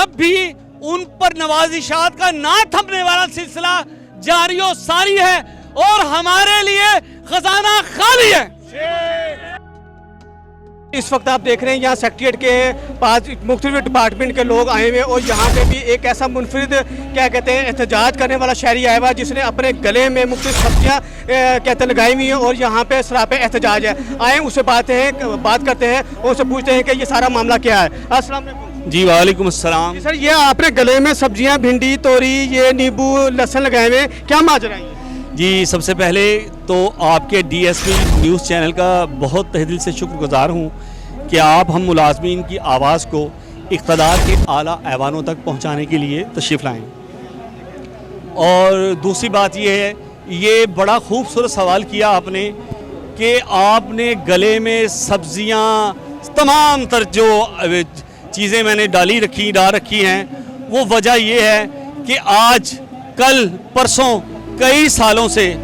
अब भी उन पर नवाजिशात का ना थमने वाला सिलसिला जारी और सारी है और हमारे लिए खजाना खाली है। इस वक्त आप देख रहे हैं यहाँ सेक्रेटरीट के पास मुख्तलिफ डिपार्टमेंट के लोग आए हुए और यहाँ पे भी एक ऐसा मुनफरिद क्या कहते हैं एहतजाज करने वाला शहरी आया हुआ जिसने अपने गले में मुख्तलिफ सब्जियाँ कहते लगाई हुई हैं और यहाँ पे सरापे एहतजाज है। आए उससे बात करते हैं और उससे पूछते हैं कि ये सारा मामला क्या है। अस्सलाम वालेकुम। जी वालेकुम अस्सलाम। सर ये आपने गले में सब्जियाँ भिंडी तोरी ये नींबू लहसुन लगाए हुए हैं, क्या माजरा है? जी सबसे पहले तो आपके DSP न्यूज़ चैनल का बहुत तहे दिल से शुक्रगुजार हूँ कि आप हम मुलाजमीन की आवाज़ को इक़्तिदार के आला ऐवानों तक पहुँचाने के लिए तशरीफ़ लाएँ। और दूसरी बात ये है, ये बड़ा खूबसूरत सवाल किया आपने कि आपने गले में सब्ज़ियाँ तमाम तर जो चीज़ें मैंने डाल रखी हैं, वो वजह ये है कि आज कल परसों कई सालों से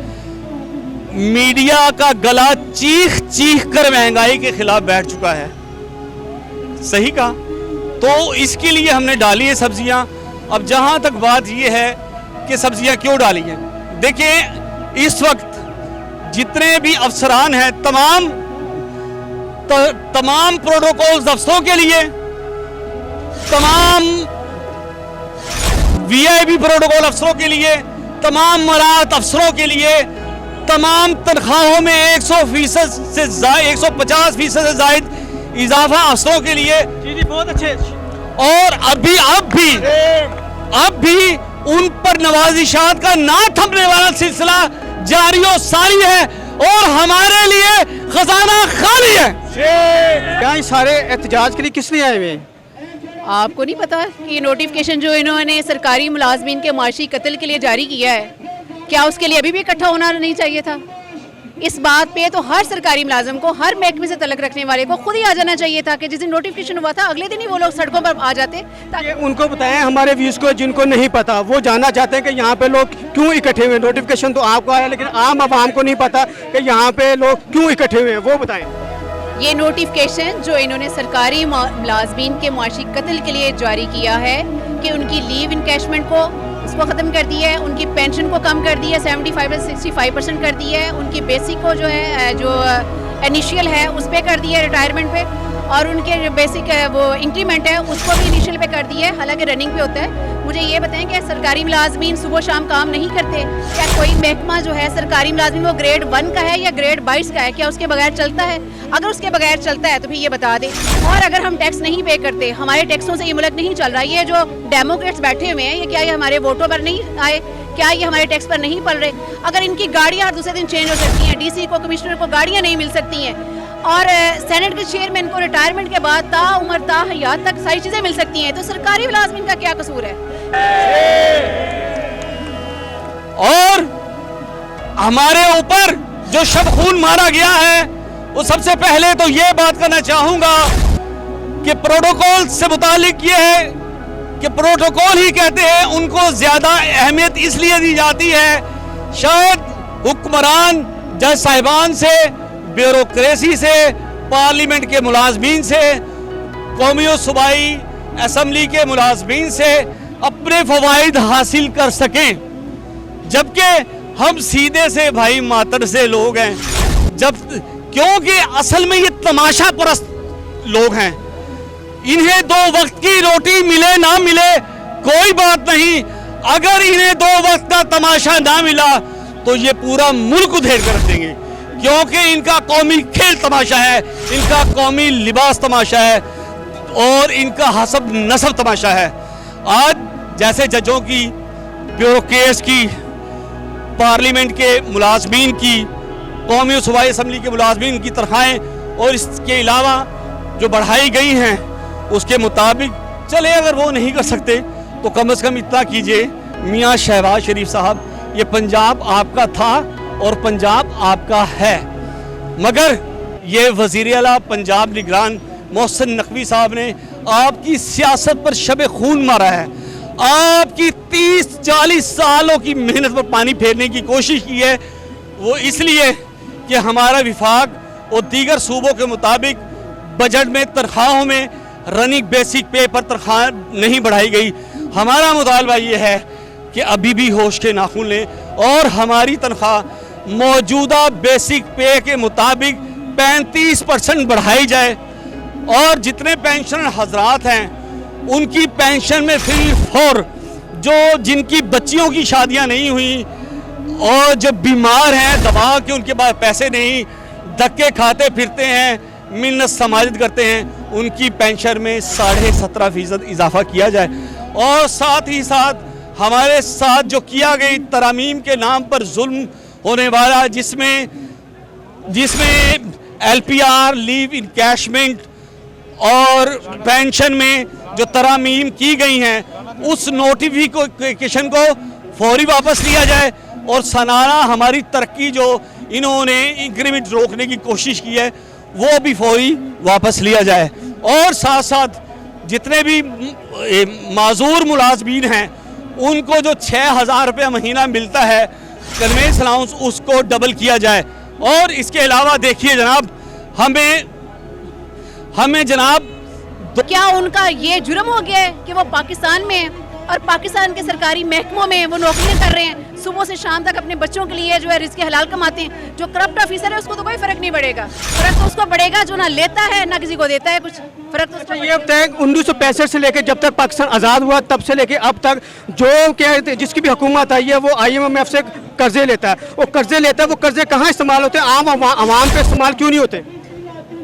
मीडिया का गला चीख चीख कर महंगाई के खिलाफ बैठ चुका है। सही कहा। तो इसके लिए हमने डाली है सब्जियां। अब जहां तक बात यह है कि सब्जियां क्यों डाली हैं, देखिए इस वक्त जितने भी अफसरान हैं तमाम प्रोटोकॉल्स अफसरों के लिए, तमाम VIP प्रोटोकॉल अफसरों के लिए, तमाम मराहत अफसरों के लिए, तमाम तनख्वाहों में 100% से 150% से जायद इजाफा अफसरों के लिए। जी बहुत अच्छे। और अब भी उन पर नवाजिशात का ना थमने वाला सिलसिला जारी और सारी है और हमारे लिए खजाना खाली है। क्या ये सारे एहतजाज के लिए किस लिए आए हुए हैं? आपको नहीं पता कि नोटिफिकेशन जो इन्होंने सरकारी मुलाजमीन के माशी कत्ल के लिए जारी किया है, क्या उसके लिए अभी भी इकट्ठा होना नहीं चाहिए था? इस बात पे तो हर सरकारी मुलाजम को, हर महकमे से तलक रखने वाले को खुद ही आ जाना चाहिए था कि जिस दिन नोटिफिकेशन हुआ था अगले दिन ही वो लोग सड़कों पर आ जाते। ताकि उनको बताएं, हमारे व्यूज को जिनको नहीं पता वो जानना चाहते हैं कि यहाँ पे लोग क्यों इकट्ठे हुए। नोटिफिकेशन तो आपको आया लेकिन आम आवाम को नहीं पता कि यहाँ पे लोग क्यों इकट्ठे हुए हैं, वो बताएं। ये नोटिफिकेशन जो इन्होंने सरकारी मुलाजमीन के माशी कत्ल के लिए जारी किया है कि उनकी लीव इनकैशमेंट को उसको ख़त्म कर दिया है, उनकी पेंशन को कम कर दिया है, 75 से 65% कर दिया है, उनकी बेसिक को जो है जो इनिशियल है उस पर कर दिया है रिटायरमेंट पे, और उनके जो बेसिक वो इंक्रीमेंट है उसको भी इनिशियल पे कर दिया है, हालांकि रनिंग पे होता है। मुझे ये बताएं कि सरकारी मुलाजमीन सुबह शाम काम नहीं करते? क्या कोई महकमा जो है सरकारी मुलाजमीन वो ग्रेड 1 का है या ग्रेड 22 का है? क्या उसके बगैर चलता है? अगर उसके बगैर चलता है तो फिर ये बता दें। और अगर हम टैक्स नहीं पे करते, हमारे टैक्सों से ये मुल्क नहीं चल रहा, ये जो डेमोक्रेट्स बैठे हुए हैं ये क्या ये हमारे वोटों पर नहीं आए? क्या ये हमारे टैक्स पर नहीं पड़ रहे? अगर इनकी गाड़ियाँ हर दूसरे दिन चेंज हो सकती हैं, DC को, कमिश्नर को गाड़ियाँ नहीं मिल सकती हैं, और सेनेट के चेयरमैन को रिटायरमेंट के बाद ताउम्र ताहयात तक सारी चीज़ें मिल सकती हैं, तो सरकारी मुलाजमीन का क्या कसूर है? और हमारे ऊपर जो शब खून मारा गया है, वो सबसे पहले तो ये बात करना चाहूँगा कि प्रोटोकॉल से मुतालिक ये है कि प्रोटोकॉल ही कहते हैं उनको ज़्यादा अहमियत इसलिए दी जाती है, शायद हुक्मरान जज साहिबान से, ब्यूरोक्रेसी से, पार्लियामेंट के मुलाजमीन से, कौमी और सूबाई असम्बली के मुलाजमीन से अपने फ़वाइद हासिल कर सकें, जबकि हम सीधे से भाई मातर से लोग हैं। क्योंकि असल में ये तमाशा परस्त लोग हैं। इन्हें 2 वक्त की रोटी मिले ना मिले कोई बात नहीं, अगर इन्हें 2 वक्त का तमाशा ना मिला तो ये पूरा मुल्क उधेड़ कर रख देंगे, क्योंकि इनका कौमी खेल तमाशा है, इनका कौमी लिबास तमाशा है और इनका हसब नसब तमाशा है। आज जैसे जजों की, ब्यूरोक्रेट्स की, पार्लियामेंट के मुलाजमीन की, कौमी और सूबाई असम्बली के मुलाजमीन की तनख्वाहें और इसके अलावा जो बढ़ाई गई हैं उसके मुताबिक चले, अगर वो नहीं कर सकते तो कम से कम इतना कीजिए, मियाँ शहबाज शरीफ साहब, ये पंजाब आपका था और पंजाब आपका है, मगर ये वज़ीर आला पंजाब निगरान मोहसिन नकवी साहब ने आपकी सियासत पर शब खून मारा है। आपकी 30-40 सालों की मेहनत पर पानी फेरने की कोशिश की है, वो इसलिए कि हमारा विफाक और दीगर सूबों के मुताबिक बजट में तनख्वाहों में रनिंग बेसिक पे पर तनख्वाह नहीं बढ़ाई गई। हमारा मुतालबा ये है कि अभी भी होश के नाखून लें और हमारी तनख्वाह मौजूदा बेसिक पे के मुताबिक 35% बढ़ाई जाए और जितने पेंशन हजरात हैं उनकी पेंशन में फ्री फॉर जो जिनकी बच्चियों की शादियां नहीं हुई और जो बीमार हैं दवा के उनके पास पैसे नहीं, धक्के खाते फिरते हैं, मिन्नत समाजित करते हैं, उनकी पेंशन में 17.5% इजाफा किया जाए। और साथ ही साथ हमारे साथ जो किया गई तरामीम के नाम पर जुल्म होने वाला जिसमें LPR लीव इनकैशमेंट और पेंशन में जो तरामीम की गई हैं उस नोटिफिकेशन को फौरी वापस लिया जाए और सालाना हमारी तरक्की जो इन्होंने इंक्रीमेंट रोकने की कोशिश की है वो भी फौरी वापस लिया जाए। और साथ साथ जितने भी माजूर मुलाजमीन हैं उनको जो 6,000 रुपये महीना मिलता है कन्वेंस अलाउंस उसको डबल किया जाए। और इसके अलावा देखिए जनाब हमें जनाब क्या उनका ये जुर्म हो गया है कि वो पाकिस्तान में है और पाकिस्तान के सरकारी महकमों में वो नौकरियां कर रहे हैं, सुबह से शाम तक अपने बच्चों के लिए जो है रिज़्क़ हलाल कमाते हैं। जो करप्ट ऑफिसर है उसको तो कोई फर्क नहीं पड़ेगा, फर्क तो उसको पड़ेगा जो ना लेता है ना किसी को देता है कुछ, फर्क तो उसको ये तय 1965 से लेकर जब तक पाकिस्तान आज़ाद हुआ तब से लेकर अब तक जो क्या जिसकी भी हुकूमत आई है वो IMF से कर्जे लेता है। वो कर्जे लेता है, वो कर्जे कहाँ इस्तेमाल होते हैं? आवाम पे इस्तेमाल क्यों नहीं होते?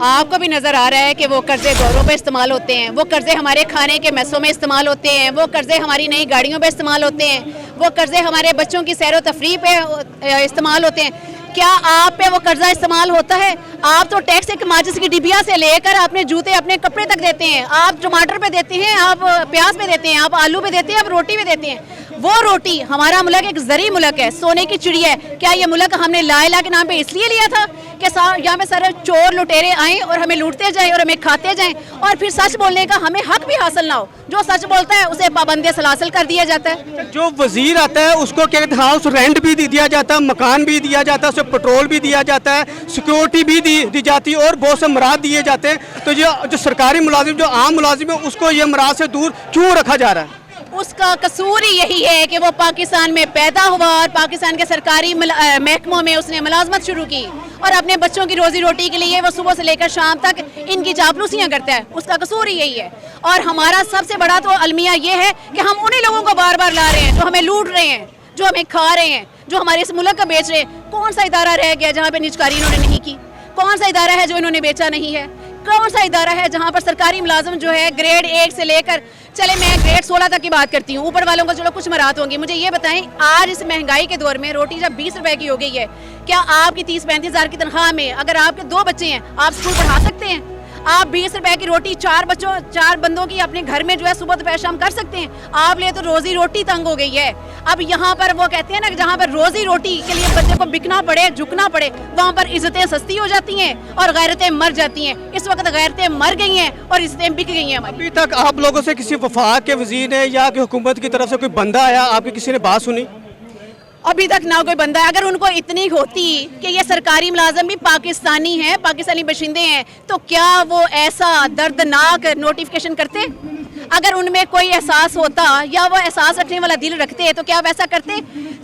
आपको भी नज़र आ रहा है कि वो कर्जे दौरों पे इस्तेमाल होते हैं, वो कर्जे हमारे खाने के मैसों में इस्तेमाल होते हैं, वो कर्जे हमारी नई गाड़ियों पे इस्तेमाल होते हैं, वो कर्जे हमारे बच्चों की सैर व तफरीह पे इस्तेमाल होते हैं। क्या आप पे वो कर्जा इस्तेमाल होता है? आप तो टैक्स एक माचिस की डिबिया से लेकर अपने जूते अपने कपड़े तक देते हैं, आप टमाटर पे देते हैं, आप प्याज पे देते हैं, आप आलू पे देते हैं, आप रोटी पे देते हैं। वो रोटी, हमारा मुल्क एक जरी मुल्क है, सोने की चिड़िया है। क्या ये मुल्क हमने ला इला के नाम पे इसलिए लिया था कि यहाँ पे सारे चोर लुटेरे आए और हमें लूटते जाएं और हमें खाते जाएं और फिर सच बोलने का हमें हक भी हासिल ना हो? जो सच बोलता है उसे पाबंदी सलासल कर दिया जाता है। जो वजीर आता है उसको क्या कहते हैं, हाउस रेंट भी दिया जाता है, मकान भी दिया जाता है, उसे पेट्रोल भी दिया जाता है, सिक्योरिटी भी दी जाती है और बहुत से मराद दिए जाते हैं। तो जो सरकारी मुलाजिम जो आम मुलाजिम है उसको ये मराद से दूर क्यों रखा जा रहा है? उसका कसूर ही यही है कि वो पाकिस्तान में पैदा हुआ और पाकिस्तान के सरकारी महकमों में उसने मुलाजमत शुरू की और अपने बच्चों की रोजी रोटी के लिए वो सुबह से लेकर शाम तक इनकी चापलूसियाँ करता है। उसका कसूर ही यही है। और हमारा सबसे बड़ा तो अलमिया ये है कि हम उन्हीं लोगों को बार बार ला रहे हैं जो हमें लूट रहे हैं, जो हमें खा रहे हैं, जो हमारे इस मुल्क का बेच रहे हैं। कौन सा इदारा रह गया जहाँ पे निजकारी इन्होंने नहीं की? कौन सा इदारा है जो इन्होंने बेचा नहीं है? कौन सा इदारा है जहाँ पर सरकारी मुलाजम जो है ग्रेड 1 से लेकर, चले मैं ग्रेड 16 तक की बात करती हूँ, ऊपर वालों को चलो कुछ मरात होंगी। मुझे ये बताएं, आज इस महंगाई के दौर में रोटी जब 20 रुपए की हो गई है, क्या आपकी 30-35 हज़ार की तनख्वाह में अगर आपके 2 बच्चे हैं आप स्कूल पढ़ा सकते हैं? आप 20 रुपए की रोटी 4 बंदों की अपने घर में जो है सुबह दोपहर शाम कर सकते हैं? आप लिए तो रोजी रोटी तंग हो गई है। अब यहाँ पर वो कहते हैं ना, जहाँ पर रोजी रोटी के लिए बंदे को बिकना पड़े, झुकना पड़े, वहाँ पर इज्जतें सस्ती हो जाती हैं और गैरतें मर जाती हैं। इस वक्त गैरतें मर गई हैं और इज्जतें बिक गई हैं हमारी। अभी तक आप लोगों से किसी वफाक के वजीर ने या कि हुकूमत की तरफ से कोई बंदा आया, आपकी किसी ने बात सुनी? अभी तक ना कोई बंदा। अगर उनको इतनी होती कि ये सरकारी मुलाजम भी पाकिस्तानी हैं, पाकिस्तानी बशिंदे हैं, तो क्या वो ऐसा दर्दनाक नोटिफिकेशन करते? अगर उनमें कोई एहसास होता या वो एहसास रखने वाला दिल रखते तो क्या वैसा करते?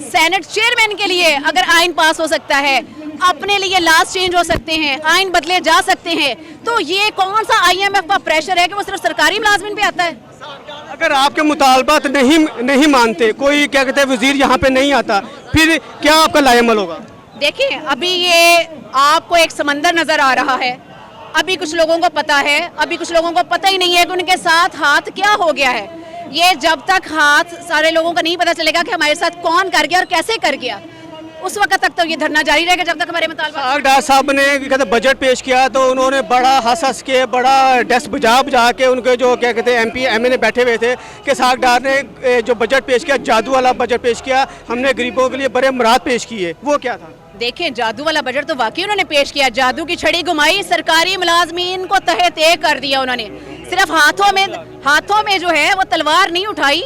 सेनेट चेयरमैन के लिए अगर आइन पास हो सकता है, अपने लिए लाज चेंज हो सकते हैं, आइन बदले जा सकते हैं, तो ये कौन सा IMF का प्रेशर है कि वो सिर्फ सरकारी मुलाजमिन पे आता है? अगर आपके मुतालबात नहीं मानते, कोई क्या कहते हैं वजीर यहाँ पे नहीं आता, फिर क्या आपका लाएमल होगा? देखिए, अभी ये आपको एक समंदर नजर आ रहा है। अभी कुछ लोगों को पता है, अभी कुछ लोगों को पता ही नहीं है कि उनके साथ हाथ क्या हो गया है। ये जब तक हाथ सारे लोगों को नहीं पता चलेगा कि हमारे साथ कौन कर गया और कैसे कर गया, उस वक्त तक तो ये धरना जारी रहेगा जब तक हमारे मुताबिक। डॉक्टर साहब ने कहते बजट पेश किया तो उन्होंने बड़ा हंस के, बड़ा डेस्क बजा के उनके जो क्या कहते हैं MP MNA बैठे हुए थे कि साग डार ने जो बजट पेश किया, जादू वाला बजट पेश किया, हमने गरीबों के लिए बड़े मुराद पेश किए। वो क्या था? देखें, जादू वाला बजट तो वाकई उन्होंने पेश किया, जादू की छड़ी घुमाई, सरकारी मुलाजमीन को तहे तय कर दिया उन्होंने। सिर्फ हाथों में जो है वो तलवार नहीं उठाई।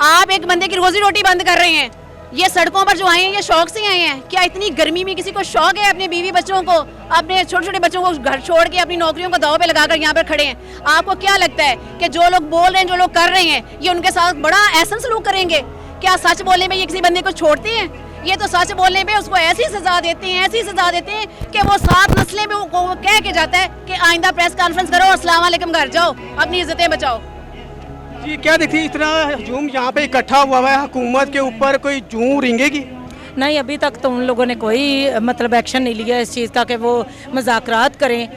आप एक बंदे की रोजी रोटी बंद कर रहे हैं, ये सड़कों पर जो आए हैं ये शौक से आए हैं? क्या इतनी गर्मी में किसी को शौक है अपने बीवी बच्चों को, अपने छोटे छोटे बच्चों को घर छोड़ के अपनी नौकरियों को दाव पे लगाकर यहाँ पर खड़े हैं? आपको क्या लगता है कि जो लोग बोल रहे हैं, जो लोग कर रहे हैं, ये उनके साथ बड़ा एहसन सलूक करेंगे? क्या सच बोलने में ये किसी बंदे को छोड़ते हैं? ये तो सच बोलने पे उसको ऐसी सजा देते हैं, ऐसी सजा देते हैं कि वो 7 नस्लें में वो कह के जाता है कि आइंदा प्रेस कॉन्फ्रेंस करो और अस्सलाम वालेकुम घर जाओ, अपनी इज्जतें बचाओ। जी क्या देखती है इतना हजूम यहाँ पे इकट्ठा हुआ है, हुकूमत के ऊपर कोई जूं रिंगेगी? नहीं, अभी तक तो उन लोगों ने कोई मतलब एक्शन नहीं लिया इस चीज़ का कि वो मुज़ाकरात करें,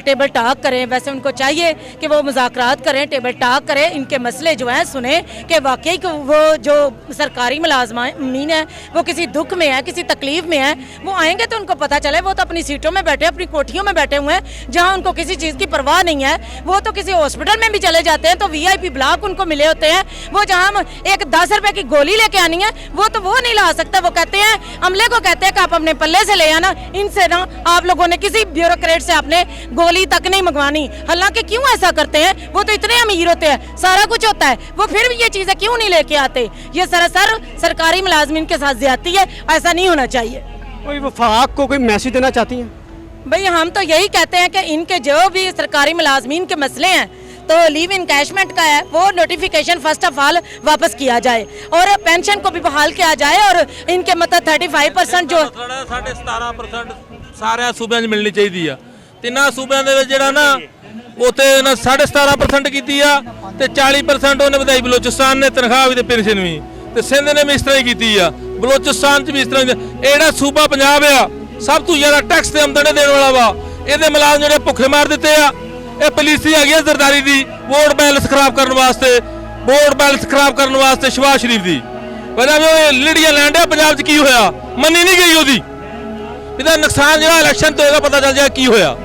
टेबल टॉक करें। वैसे उनको चाहिए कि वो मुज़ाकरात करें, टेबल टॉक करें, इनके मसले जो हैं सुने कि वाकई वो जो सरकारी मुलाजमीन है वो किसी दुख में है, किसी तकलीफ में है, वो आएंगे तो उनको पता चले। वो तो अपनी सीटों में बैठे, अपनी कोठियों में बैठे हुए हैं जहाँ उनको किसी चीज़ की परवाह नहीं है। वो तो किसी हॉस्पिटल में भी चले जाते हैं तो VIP ब्लॉक उनको मिले होते हैं। वो जहाँ एक 10 रुपए की गोली लेके आनी है वो तो वो नहीं ला सकता। वो कहते हैं, अमले को कहते हैं कि आप अपने पल्ले से ले आना, इनसे ना आप लोगों ने किसी ब्यूरोक्रेट से आपने गोली तक नहीं मंगवानी। हालांकि क्यों ऐसा करते हैं? वो तो इतने अमीर होते हैं, सारा कुछ होता है, वो फिर भी ये चीज़ें क्यों नहीं लेके आते? ये सरासर सरकारी मुलाजमीन के साथ ज्यादती है, ऐसा नहीं होना चाहिए। कोई वफाक को कोई मैसेज देना चाहती हैं? भाई हम तो यही कहते हैं कि इनके जो भी सरकारी मुलाजमीन के मसले हैं तो लीव इनकैशमेंट का है वो नोटिफिकेशन फर्स्ट ऑफ ऑल वापस किया जाए और पेंशन को भी बहाल किया जाए और इनके मतलब 35% जो 17% सारे सूबे मिलनी चाहिए। तिना सूबे ना उत्ते 17.5% की 40% उन्हें बताई। बलोचिस्तान ने तनख्वाह भी पेंशन भी, तो सिंध ने भी इस तरह की, बलोचिस्तान च भी इस तरह। एड़ा सूबा पंजाब आ सब तो ज्यादा टैक्स से आमदनी देने वाला वा। ये मुलाजम जो भुखे मार दिते आ, ये पॉलिसी है जरदारी की वोट बैलेंस खराब करने वास्ते, वोट बैलेंस खराब करने वास्ते शहबाज शरीफ की पता भी लिड़ियां लैंड पंजाब च की होया, मनी नहीं गई ओदी। इहदा नुकसान जो इलेक्शन तो होगा पता चल जाए की होया।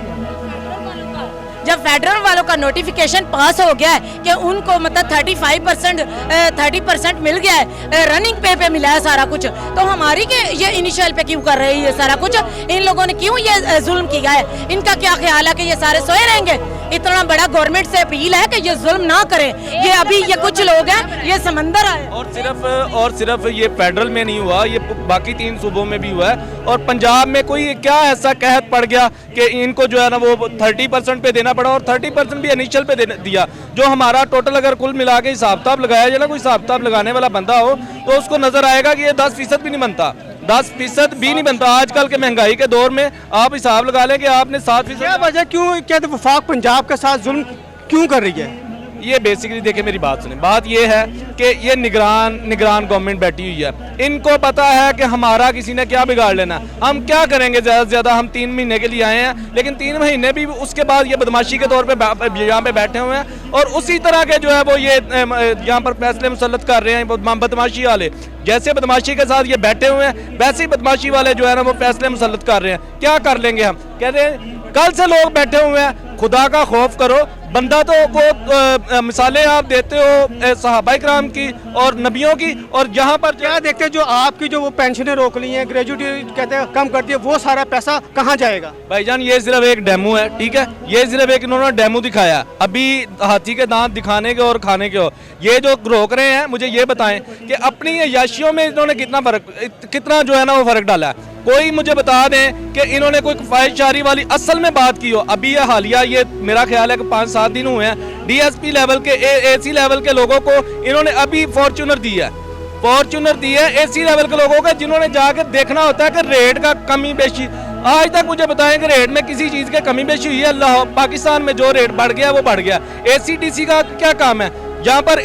जब फेडरल वालों का नोटिफिकेशन पास हो गया है कि उनको मतलब 30% मिल गया है, रनिंग पे मिला है सारा कुछ, तो हमारी के ये इनिशियल पे क्यों कर रही है सारा कुछ? इन लोगों ने क्यों ये जुल्म किया है? इनका क्या ख्याल है कि ये सारे सोए रहेंगे? इतना बड़ा गवर्नमेंट से अपील है कि ये जुल्म ना करें। ये अभी ये कुछ लोग हैं, ये समंदर आए। और सिर्फ ये फेडरल में नहीं हुआ, ये बाकी 3 सूबों में भी हुआ है। और पंजाब में कोई क्या ऐसा कहत पड़ गया कि इनको जो है ना वो 30% पे देना पड़ा और 30% भी इनिशियल पे दिया। जो हमारा टोटल अगर कुल मिला के हिसाब किताब लगाया जाए ना, कोई हिसाब किताब लगाने वाला बंदा हो तो उसको नजर आएगा कि ये 10% भी नहीं बनता, 10% भी नहीं बनता। आजकल के महंगाई के दौर में आप हिसाब लगा लें कि आपने 7%। क्या वजह, क्यों क्या वफाक पंजाब के साथ जुल्म क्यों कर रही है? ये बेसिकली देखिए मेरी बात सुने, बात ये है कि ये निगरान गवर्नमेंट बैठी हुई है। इनको पता है कि हमारा किसी ने क्या बिगाड़ लेना, हम क्या करेंगे ज़्यादा से ज़्यादा। हम 3 महीने के लिए आए हैं, लेकिन 3 महीने भी उसके बाद ये बदमाशी के तौर पे यहाँ पे बैठे हुए हैं और उसी तरह के जो है वो ये यहाँ पर फैसले मुसल्लत कर रहे हैं बदमाशी वाले। जैसे बदमाशी के साथ ये बैठे हुए हैं वैसे ही बदमाशी वाले जो है ना वो फैसले मुसल्लत कर रहे हैं। क्या कर लेंगे हम? कहते हैं कल से लोग बैठे हुए हैं, खुदा का खौफ करो। बंदा तो वो मिसालें आप देते हो सहाबा किराम की और नबियों की, और यहाँ पर क्या देखते हैं जो आपकी जो वो पेंशनें रोक ली हैं, ग्रेजुएटी कहते हैं कम कर दिए, वो सारा पैसा कहाँ जाएगा? भाईजान ये सिर्फ एक डेमो है, ठीक है, ये सिर्फ एक इन्होंने डेमो दिखाया। अभी हाथी के दांत दिखाने के और खाने के हो। ये जो रोक रहे हैं मुझे ये बताएं कि अपनी याशियों में इन्होंने कितना जो है ना वो फर्क डाला है। कोई मुझे बता दें कि इन्होंने कोई ख्वाहिशजारी वाली असल में बात की हो। अभी ये हालिया ये मेरा ख्याल है कि 5-7 दिन हुए हैं, DSP लेवल के AC लेवल के लोगों को इन्होंने अभी फॉर्च्यूनर दी है AC लेवल के लोगों को, जिन्होंने जाकर देखना होता है कि रेट का कमी बेशी। आज तक मुझे बताएं कि रेट में किसी चीज़ की कमी बेशी हुई है? अल्लाह, पाकिस्तान में जो रेट बढ़ गया वो बढ़ गया। AC/DC का क्या काम है? जहाँ पर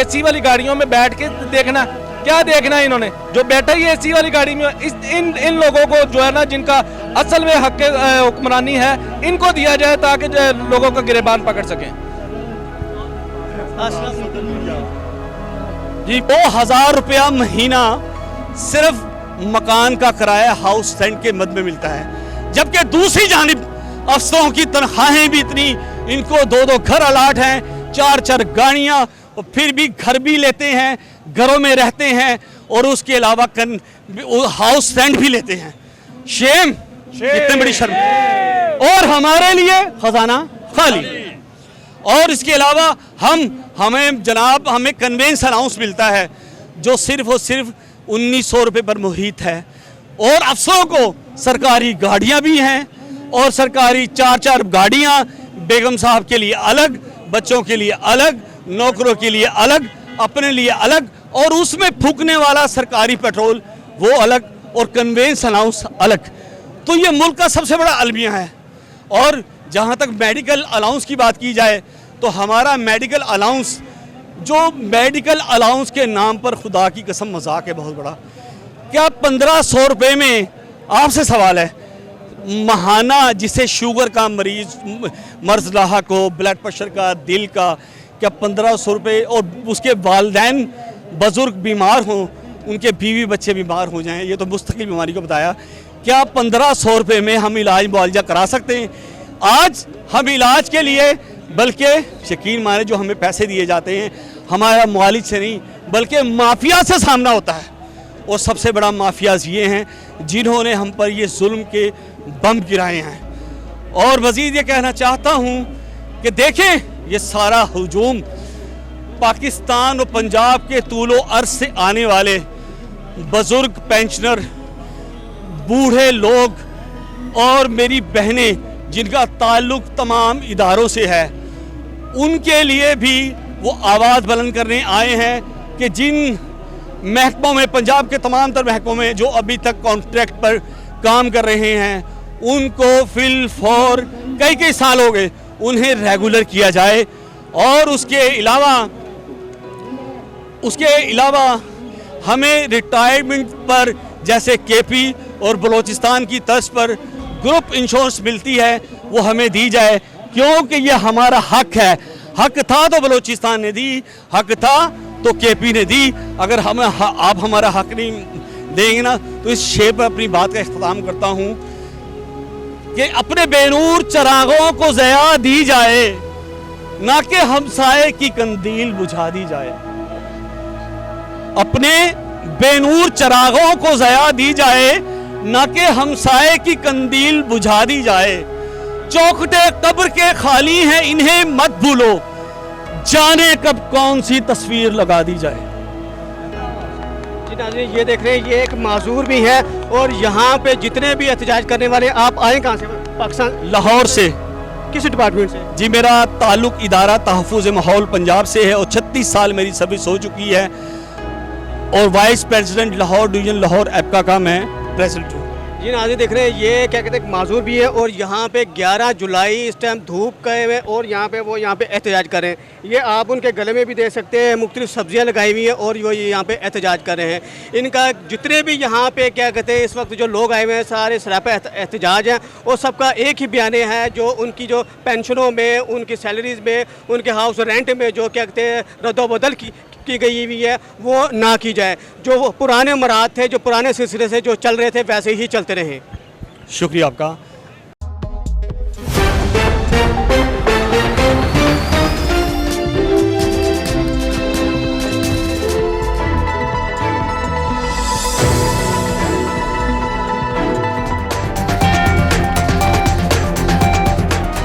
AC वाली गाड़ियों में बैठ के देखना, क्या देखना है इन्होंने? जो बैठा ही AC वाली गाड़ी में, इन लोगों को जो है ना जिनका असल में हक हुक्मरानी है इनको दिया जाए ताकि लोगों का गिरेबान पकड़ सकें। जी 2000 रुपया महीना सिर्फ मकान का किराया हाउस रेंट के मद में मिलता है, जबकि दूसरी जानिब अफसरों की तनख्वाहें भी इतनी, इनको 2-2 घर अलाट हैं, 4-4 गाड़ियाँ, और फिर भी घर भी लेते हैं, घरों में रहते हैं और उसके अलावा हाउस रेंट भी लेते हैं। शेम, कितनी बड़ी शर्म। और हमारे लिए खजाना खाली। और इसके अलावा हमें कन्वेंस अलाउंस मिलता है जो सिर्फ और सिर्फ 1900 रुपये पर मुहित है। और अफसरों को सरकारी गाड़ियां भी हैं और सरकारी 4-4 गाड़ियां, बेगम साहब के लिए अलग, बच्चों के लिए अलग, नौकरों के लिए अलग, अपने लिए अलग, और उसमें फूकने वाला सरकारी पेट्रोल वो अलग, और कन्वेंस अलाउंस अलग। तो ये मुल्क का सबसे बड़ा अलमिया है। और जहाँ तक मेडिकल अलाउंस की बात की जाए तो हमारा मेडिकल अलाउंस, जो मेडिकल अलाउंस के नाम पर खुदा की कसम मजाक है बहुत बड़ा। क्या 1500 रुपये में, आपसे सवाल है, महाना जिसे शुगर का मरीज मर्ज लाहक हो, ब्लड प्रेशर का, दिल का, क्या 1500 रुपये, और उसके वालिदैन बुजुर्ग बीमार हों, उनके बीवी बच्चे बीमार हो जाएं, ये तो मुस्तकिल बीमारी को बताया, क्या 1500 रुपये में हम इलाज मुआवजा करा सकते हैं? आज हम इलाज के लिए, बल्कि यकीन माने जो हमें पैसे दिए जाते हैं हमारा मुआलिज से नहीं बल्कि माफिया से सामना होता है। और सबसे बड़ा माफियाज ये हैं जिन्होंने हम पर ये जुल्म के बम गिराए हैं। और मज़ीद ये कहना चाहता हूँ कि देखें, ये सारा हुजूम पाकिस्तान और पंजाब के तूलो अर्ज से आने वाले बुजुर्ग, पेंशनर, बूढ़े लोग और मेरी बहनें जिनका ताल्लुक़ तमाम इदारों से है, उनके लिए भी वो आवाज़ बुलंद करने आए हैं कि जिन महकमों में, पंजाब के तमाम तर महकमों में जो अभी तक कॉन्ट्रैक्ट पर काम कर रहे हैं, उनको फिल फॉर कई साल हो गए, उन्हें रेगुलर किया जाए। और उसके अलावा हमें रिटायरमेंट पर जैसे केपी और बलूचिस्तान की तर्ज पर ग्रुप इंश्योरेंस मिलती है वो हमें दी जाए, क्योंकि ये हमारा हक है। हक था तो बलूचिस्तान ने दी, हक था तो केपी ने दी। अगर हम आप हमारा हक नहीं देंगे ना, तो इस शेप पर अपनी बात का इख्तिताम करता हूँ कि अपने बेनूर चरागों को ज़या दी जाए, ना कि हमसाए की कंदील बुझा दी जाए। अपने बेनूर चरागों को ज़या दी जाए, ना कि हमसाए की कंदील बुझा दी जाए। चौखटे कब्र के खाली हैं, इन्हें मत भूलो, जाने कब कौन सी तस्वीर लगा दी जाए। जी नाज़रीन, ये देख रहे हैं, ये एक माजूर भी है। और यहाँ पे जितने भी एहतजाज करने वाले, आप आए कहाँ से? पाकिस्तान, लाहौर से। किस डिपार्टमेंट से? जी, मेरा ताल्लुक इदारा तहफ़्फ़ुज़ माहौल पंजाब से है और 36 साल मेरी सर्विस हो चुकी है। और vice president Lahore division Lahore एपका का मैं प्रेसिडेंट हूँ। जी नाज़रीन, देख रहे हैं, ये क्या कहते हैं, माजूर भी है। और यहाँ पे 11 जुलाई इस टाइम धूप गए हुए, और यहाँ पे वो यहाँ पे एहतजाज कर रहे हैं। ये आप उनके गले में भी देख सकते हैं, मुख्तलिफ सब्जियाँ लगाई हुई हैं और वो यहाँ पे एहतजाज कर रहे हैं। इनका जितने भी यहाँ पे क्या कहते हैं इस वक्त जो लोग आए हुए हैं, सारे सरापा एहतजाज हैं। और सबका एक ही बयान है, जो उनकी जो पेंशनों में, उनकी सैलरीज में, उनके हाउस रेंट में जो क्या कहते हैं रद्दोबदल की गई हुई है, वो ना की जाए। जो पुराने मराद थे, जो पुराने सिलसिले से जो चल रहे थे, वैसे ही चलते रहें। शुक्रिया आपका।